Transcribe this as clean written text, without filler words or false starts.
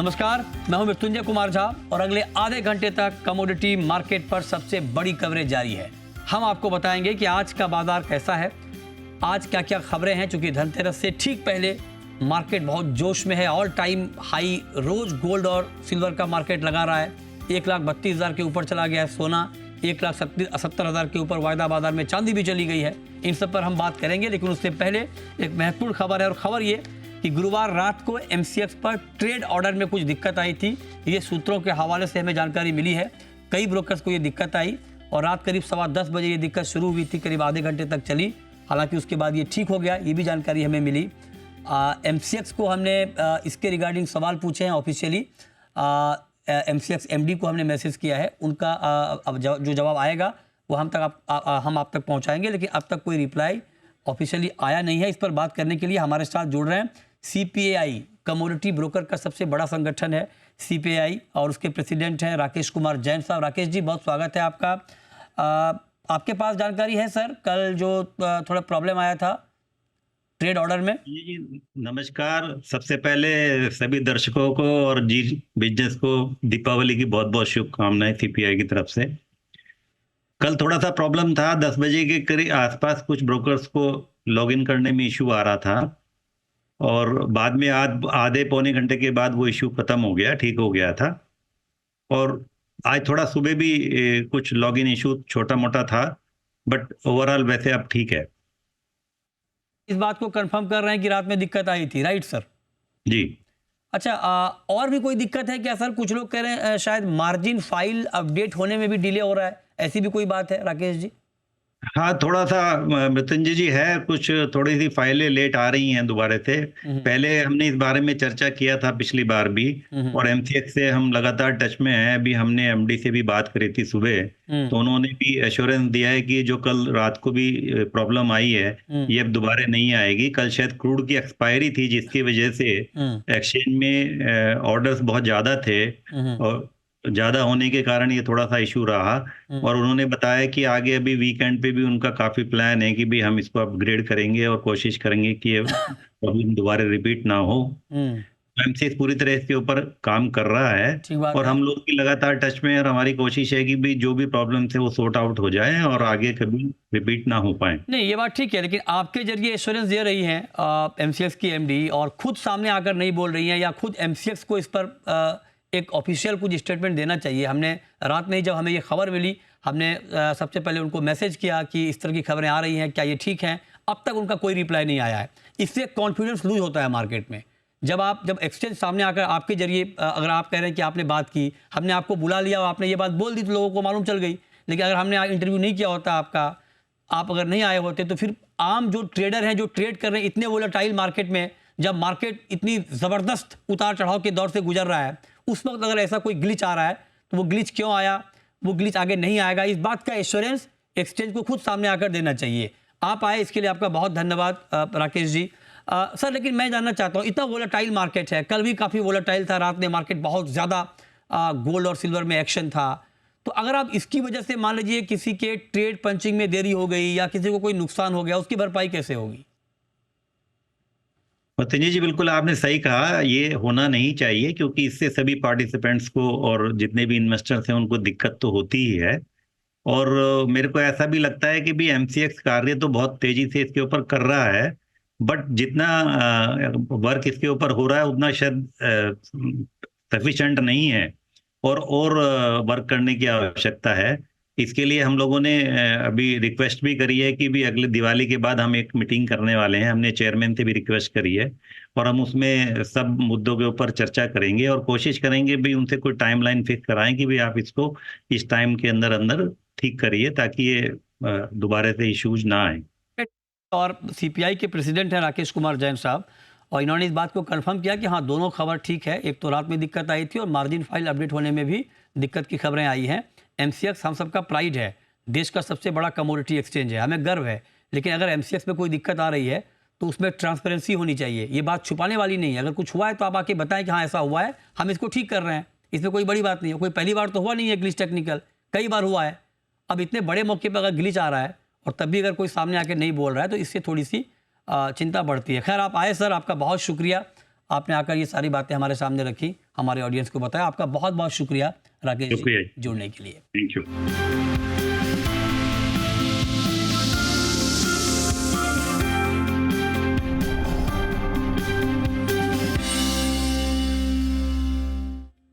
नमस्कार, मैं हूं मृत्युंजय कुमार झा और अगले आधे घंटे तक कमोडिटी मार्केट पर सबसे बड़ी कवरेज जारी है। हम आपको बताएंगे कि आज का बाजार कैसा है, आज क्या क्या खबरें हैं। चूंकि धनतेरस से ठीक पहले मार्केट बहुत जोश में है, ऑल टाइम हाई रोज गोल्ड और सिल्वर का मार्केट लगा रहा है। 1,32,000 के ऊपर चला गया है सोना, 1,70,000 के ऊपर वायदा बाजार में चांदी भी चली गई है। इन सब पर हम बात करेंगे, लेकिन उससे पहले एक महत्वपूर्ण खबर है, और खबर ये कि गुरुवार रात को एमसीएक्स पर ट्रेड ऑर्डर में कुछ दिक्कत आई थी। ये सूत्रों के हवाले से हमें जानकारी मिली है। कई ब्रोकर्स को ये दिक्कत आई और रात करीब 10:15 बजे ये दिक्कत शुरू हुई थी, करीब आधे घंटे तक चली। हालांकि उसके बाद ये ठीक हो गया, ये भी जानकारी हमें मिली। एमसीएक्स को हमने इसके रिगार्डिंग सवाल पूछे हैं ऑफिशियली। एमसीएक्स एमडी को हमने मैसेज किया है, उनका अब जो जवाब आएगा वो हम आप तक पहुंचाएंगे, लेकिन अब तक कोई रिप्लाई ऑफिशियली आया नहीं है। इस पर बात करने के लिए हमारे साथ जुड़ रहे हैं सीपीएआई, कमोडिटी ब्रोकर का सबसे बड़ा संगठन है सीपीएआई, और उसके प्रेसिडेंट हैं राकेश कुमार जैन साहब। राकेश जी, बहुत स्वागत है आपका। आपके पास जानकारी है सर, कल जो थोड़ा प्रॉब्लम आया था ट्रेड ऑर्डर में? जी नमस्कार। सबसे पहले सभी दर्शकों को और जी बिजनेस को दीपावली की बहुत बहुत शुभकामनाएं सीपीआई की तरफ से। कल थोड़ा सा प्रॉब्लम था, 10 बजे के करीब आसपास कुछ ब्रोकर्स को लॉगिन करने में इशू आ रहा था, और बाद में आधे पौने घंटे के बाद वो इशू खत्म हो गया, ठीक हो गया था। और आज थोड़ा सुबह भी कुछ लॉगिन इशू छोटा मोटा था, बट ओवरऑल वैसे अब ठीक है। इस बात को कंफर्म कर रहे हैं कि रात में दिक्कत आई थी, राइट सर? जी। अच्छा, और भी कोई दिक्कत है क्या सर? कुछ लोग कह रहे हैं शायद मार्जिन फाइल अपडेट होने में भी डिले हो रहा है, ऐसी भी कोई बात है राकेश जी? हाँ, थोड़ा सा मृत्युंजय जी है, कुछ थोड़ी सी फाइलें लेट आ रही हैं दोबारा से। पहले हमने इस बारे में चर्चा किया था पिछली बार भी, और एमसीएक्स से हम लगातार टच में हैं। अभी हमने एमडी से भी बात करी थी सुबह, तो उन्होंने भी एश्योरेंस दिया है कि जो कल रात को भी प्रॉब्लम आई है ये अब दोबारा नहीं आएगी। कल शायद क्रूड की एक्सपायरी थी, जिसकी वजह से एक्सचेंज में ऑर्डर्स बहुत ज्यादा थे, और ज्यादा होने के कारण ये थोड़ा सा इशू रहा। और उन्होंने बताया कि आगे अभी वीकेंड पे भी उनका काफी प्लान है कि भी हम इसको अपग्रेड करेंगे और कोशिश करेंगे कि ये प्रॉब्लम दोबारा रिपीट ना हो। एमसीएक्स पूरी तरह इसके ऊपर काम कर रहा है, और हम लोग भी लगातार टच में हैं, और हमारी कोशिश है कि भी जो भी प्रॉब्लम है वो सॉर्ट आउट हो जाए और आगे कभी रिपीट ना हो पाए। नहीं, ये बात ठीक है, लेकिन आपके जरिए एश्योरेंस दे रही हैं एमसीएक्स की एमडी, और खुद सामने आकर नहीं बोल रही हैं, या खुद एमसीएक्स को इस पर एक ऑफिशियल कुछ स्टेटमेंट देना चाहिए। हमने रात में ही जब हमें ये खबर मिली, हमने सबसे पहले उनको मैसेज किया कि इस तरह की खबरें आ रही हैं, क्या ये ठीक हैं? अब तक उनका कोई रिप्लाई नहीं आया है। इससे कॉन्फिडेंस लूज होता है मार्केट में। जब एक्सचेंज सामने आकर आपके जरिए, अगर आप कह रहे हैं कि आपने बात की, हमने आपको बुला लिया और आपने ये बात बोल दी तो लोगों को मालूम चल गई, लेकिन अगर हमने इंटरव्यू नहीं किया होता आपका, आप अगर नहीं आए होते, तो फिर आम जो ट्रेडर हैं, जो ट्रेड कर रहे हैं इतने वोलेटाइल मार्केट में, जब मार्केट इतनी ज़बरदस्त उतार चढ़ाव के दौर से गुजर रहा है, उस वक्त अगर ऐसा कोई ग्लिच आ रहा है तो वो ग्लिच क्यों आया, वो ग्लिच आगे नहीं आएगा, इस बात का एश्योरेंस एक्सचेंज को खुद सामने आकर देना चाहिए। आप आए, इसके लिए आपका बहुत धन्यवाद राकेश जी। सर, लेकिन मैं जानना चाहता हूँ, इतना वोलेटाइल मार्केट है, कल भी काफ़ी वोलेटाइल था, रात में मार्केट बहुत ज़्यादा गोल्ड और सिल्वर में एक्शन था, तो अगर आप इसकी वजह से मान लीजिए किसी के ट्रेड पंचिंग में देरी हो गई या किसी को कोई नुकसान हो गया, उसकी भरपाई कैसे होगी? मृत्युंजय जी, बिल्कुल आपने सही कहा, ये होना नहीं चाहिए, क्योंकि इससे सभी पार्टिसिपेंट्स को और जितने भी इन्वेस्टर्स हैं उनको दिक्कत तो होती ही है। और मेरे को ऐसा भी लगता है कि भी एमसीएक्स कार्य तो बहुत तेजी से इसके ऊपर कर रहा है, बट जितना वर्क इसके ऊपर हो रहा है उतना शायद सफिशिएंट नहीं है, और वर्क करने की आवश्यकता है। इसके लिए हम लोगों ने अभी रिक्वेस्ट भी करी है कि भी अगले दिवाली के बाद हम एक मीटिंग करने वाले हैं। हमने चेयरमैन से भी रिक्वेस्ट करी है, और हम उसमें सब मुद्दों के ऊपर चर्चा करेंगे और कोशिश करेंगे भी उनसे कोई टाइमलाइन फिक्स कराएं कि भी आप इसको इस टाइम के अंदर अंदर ठीक करिए, ताकि ये दोबारा से इश्यूज ना आए। और सीपीआई के प्रेसिडेंट हैं राकेश कुमार जैन साहब, और इन्होंने इस बात को कंफर्म किया कि हाँ, दोनों खबर ठीक है। एक तो रात में दिक्कत आई थी, और मार्जिन फाइल अपडेट होने में भी दिक्कत की खबरें आई हैं। एमसीएक्स हम सबका प्राइड है, देश का सबसे बड़ा कमोडिटी एक्सचेंज है, हमें गर्व है, लेकिन अगर एमसीएक्स में कोई दिक्कत आ रही है तो उसमें ट्रांसपेरेंसी होनी चाहिए। ये बात छुपाने वाली नहीं है। अगर कुछ हुआ है तो आप आके बताएं कि हाँ ऐसा हुआ है, हम इसको ठीक कर रहे हैं, इसमें कोई बड़ी बात नहीं है। कोई पहली बार तो हुआ नहीं है ग्लिच टेक्निकल, कई बार हुआ है। अब इतने बड़े मौके पर अगर ग्लिच आ रहा है और तब भी अगर कोई सामने आके नहीं बोल रहा है, तो इससे थोड़ी सी चिंता बढ़ती है। खैर, आप आए सर, आपका बहुत शुक्रिया। आपने आकर ये सारी बातें हमारे सामने रखी, हमारे ऑडियंस को बताया। आपका बहुत बहुत शुक्रिया राकेश जी शुक्रिया। जुड़ने के लिए। Thank you.